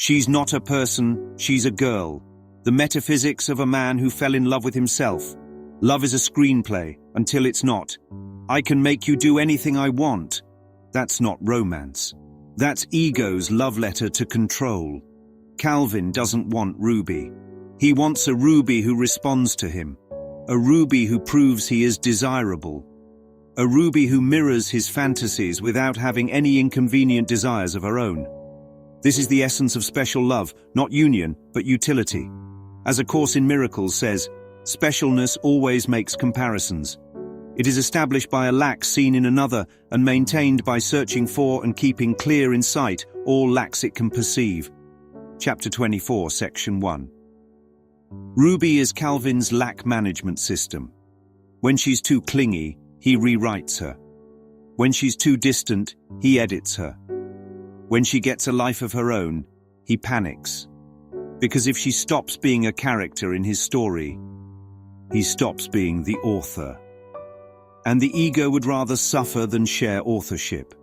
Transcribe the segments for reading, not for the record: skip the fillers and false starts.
She's not a person, she's a girl. The metaphysics of a man who fell in love with himself. Love is a screenplay, until it's not. I can make you do anything I want. That's not romance. That's ego's love letter to control. Calvin doesn't want Ruby. He wants a Ruby who responds to him. A Ruby who proves he is desirable. A Ruby who mirrors his fantasies without having any inconvenient desires of her own. This is the essence of special love, not union, but utility. As A Course in Miracles says, specialness always makes comparisons. It is established by a lack seen in another and maintained by searching for and keeping clear in sight all lacks it can perceive. Chapter 24, Section 1. Ruby is Calvin's lack management system. When she's too clingy, he rewrites her. When she's too distant, he edits her. When she gets a life of her own, he panics. Because if she stops being a character in his story, he stops being the author. And the ego would rather suffer than share authorship.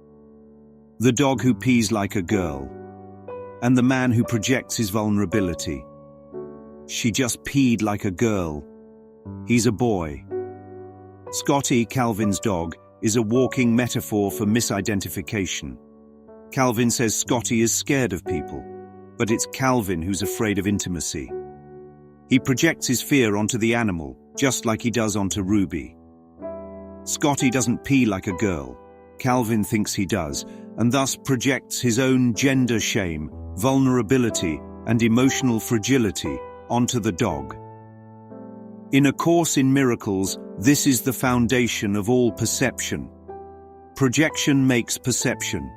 The dog who pees like a girl, and the man who projects his vulnerability. She just peed like a girl. He's a boy. Scotty, Calvin's dog, is a walking metaphor for misidentification. Calvin says Scotty is scared of people, but it's Calvin who's afraid of intimacy. He projects his fear onto the animal, just like he does onto Ruby. Scotty doesn't pee like a girl. Calvin thinks he does, and thus projects his own gender shame, vulnerability, and emotional fragility onto the dog. In A Course in Miracles, this is the foundation of all perception. Projection makes perception.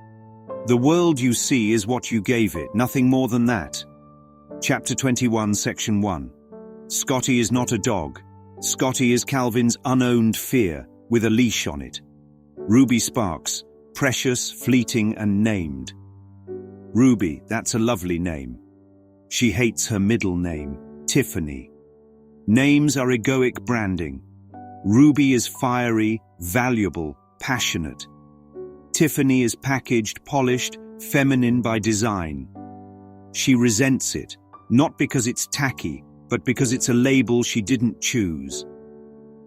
The world you see is what you gave it, nothing more than that. Chapter 21, Section 1. Scotty is not a dog. Scotty is Calvin's unowned fear, with a leash on it. Ruby Sparks, precious, fleeting, and named. Ruby, that's a lovely name. She hates her middle name, Tiffany. Names are egoic branding. Ruby is fiery, valuable, passionate. Tiffany is packaged, polished, feminine by design. She resents it, not because it's tacky, but because it's a label she didn't choose.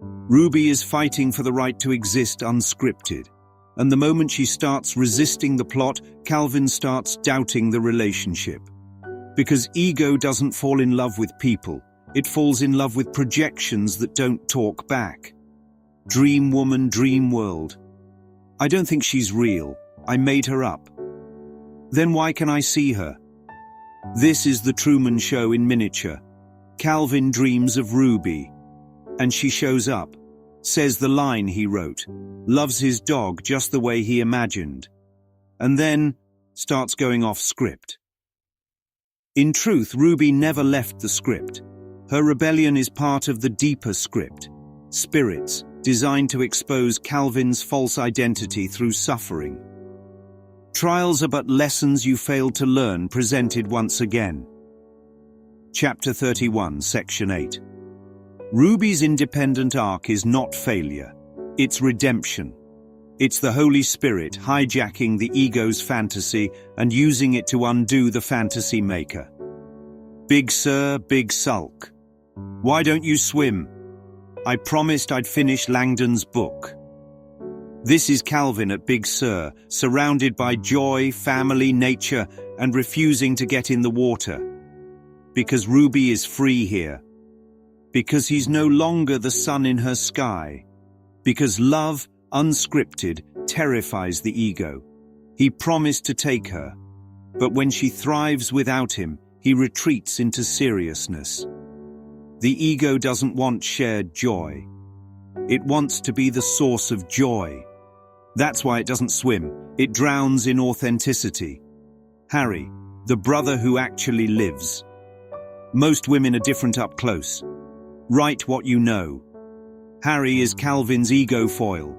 Ruby is fighting for the right to exist unscripted, and the moment she starts resisting the plot, Calvin starts doubting the relationship. Because ego doesn't fall in love with people, it falls in love with projections that don't talk back. Dream woman, dream world. I don't think she's real. I made her up. Then why can I see her? This is the Truman Show in miniature. Calvin dreams of Ruby, and she shows up, says the line he wrote, loves his dog just the way he imagined, and then starts going off script. In truth, Ruby never left the script. Her rebellion is part of the deeper script, spirits, designed to expose Calvin's false identity through suffering. Trials are but lessons you failed to learn, presented once again. Chapter 31, Section 8. Ruby's independent arc is not failure, it's redemption. It's the Holy Spirit hijacking the ego's fantasy and using it to undo the fantasy maker. Big Sir, big sulk. Why don't you swim? I promised I'd finish Langdon's book. This is Calvin at Big Sur, surrounded by joy, family, nature, and refusing to get in the water. Because Ruby is free here. Because he's no longer the sun in her sky. Because love, unscripted, terrifies the ego. He promised to take her, but when she thrives without him, he retreats into seriousness. The ego doesn't want shared joy. It wants to be the source of joy. That's why it doesn't swim. It drowns in authenticity. Harry, the brother who actually lives. Most women are different up close. Write what you know. Harry is Calvin's ego foil.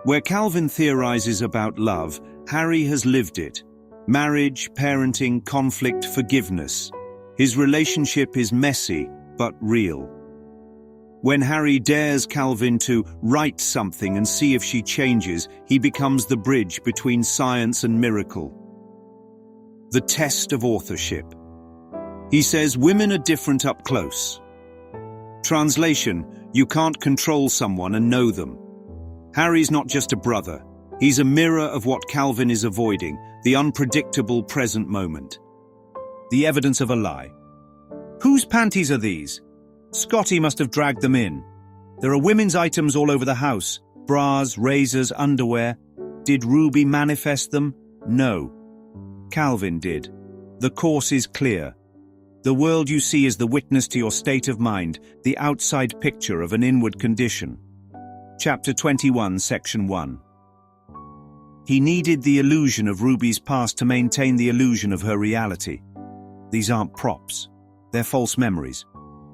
Where Calvin theorizes about love, Harry has lived it. Marriage, parenting, conflict, forgiveness. His relationship is messy, but real. When Harry dares Calvin to write something and see if she changes, he becomes the bridge between science and miracle. The test of authorship. He says women are different up close. Translation: you can't control someone and know them. Harry's not just a brother. He's a mirror of what Calvin is avoiding, the unpredictable present moment. The evidence of a lie. Whose panties are these? Scotty must have dragged them in. There are women's items all over the house. Bras, razors, underwear. Did Ruby manifest them? No. Calvin did. The course is clear. The world you see is the witness to your state of mind, the outside picture of an inward condition. Chapter 21, Section 1. He needed the illusion of Ruby's past to maintain the illusion of her reality. These aren't props. They're false memories.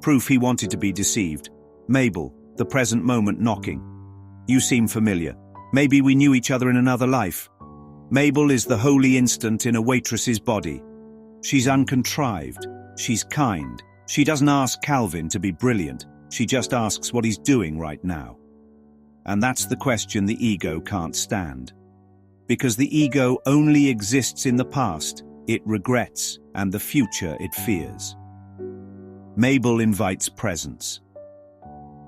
Proof he wanted to be deceived. Mabel, the present moment knocking. You seem familiar. Maybe we knew each other in another life. Mabel is the holy instant in a waitress's body. She's uncontrived. She's kind. She doesn't ask Calvin to be brilliant. She just asks what he's doing right now. And that's the question the ego can't stand. Because the ego only exists in the past, it regrets, and the future it fears. Mabel invites presence.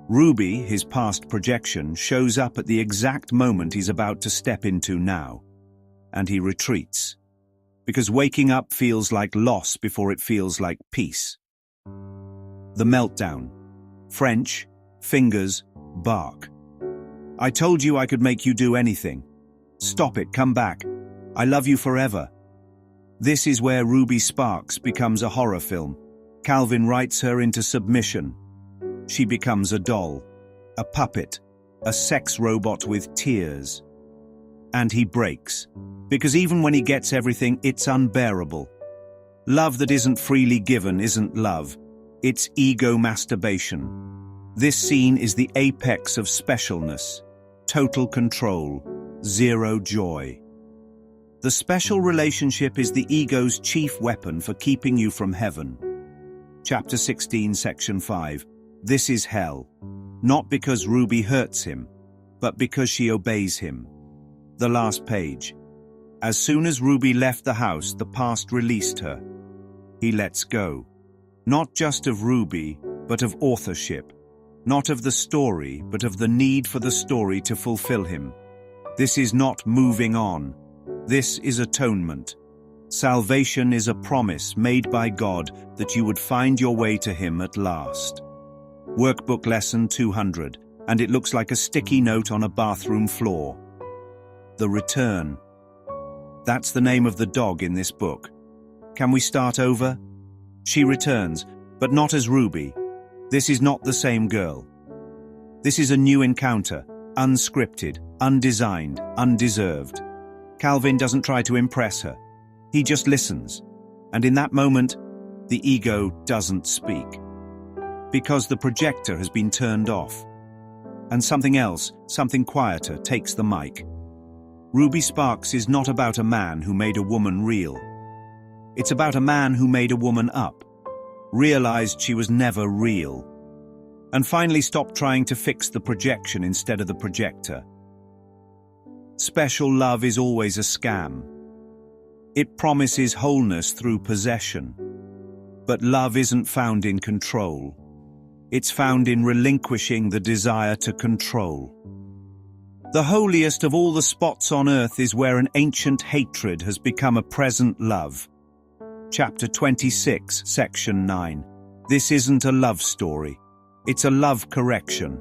Ruby, his past projection, shows up at the exact moment he's about to step into now. And he retreats. Because waking up feels like loss before it feels like peace. The meltdown. French, fingers, bark. I told you I could make you do anything. Stop it, come back. I love you forever. This is where Ruby Sparks becomes a horror film. Calvin writes her into submission. She becomes a doll, a puppet, a sex robot with tears. And he breaks. Because even when he gets everything, it's unbearable. Love that isn't freely given isn't love. It's ego masturbation. This scene is the apex of specialness. Total control. Zero joy. The special relationship is the ego's chief weapon for keeping you from heaven. Chapter 16, Section 5. This is hell. Not because Ruby hurts him, but because she obeys him. The last page. As soon as Ruby left the house, the past released her. He lets go. Not just of Ruby, but of authorship. Not of the story, but of the need for the story to fulfill him. This is not moving on. This is atonement. Salvation is a promise made by God that you would find your way to Him at last. Workbook Lesson 200, and it looks like a sticky note on a bathroom floor. The Return. That's the name of the dog in this book. Can we start over? She returns, but not as Ruby. This is not the same girl. This is a new encounter, unscripted, undesigned, undeserved. Calvin doesn't try to impress her. He just listens. And in that moment, the ego doesn't speak. Because the projector has been turned off. And something else, something quieter, takes the mic. Ruby Sparks is not about a man who made a woman real. It's about a man who made a woman up, realized she was never real, and finally stopped trying to fix the projection instead of the projector. Special love is always a scam. It promises wholeness through possession. But love isn't found in control. It's found in relinquishing the desire to control. The holiest of all the spots on earth is where an ancient hatred has become a present love. Chapter 26, Section 9. This isn't a love story. It's a love correction.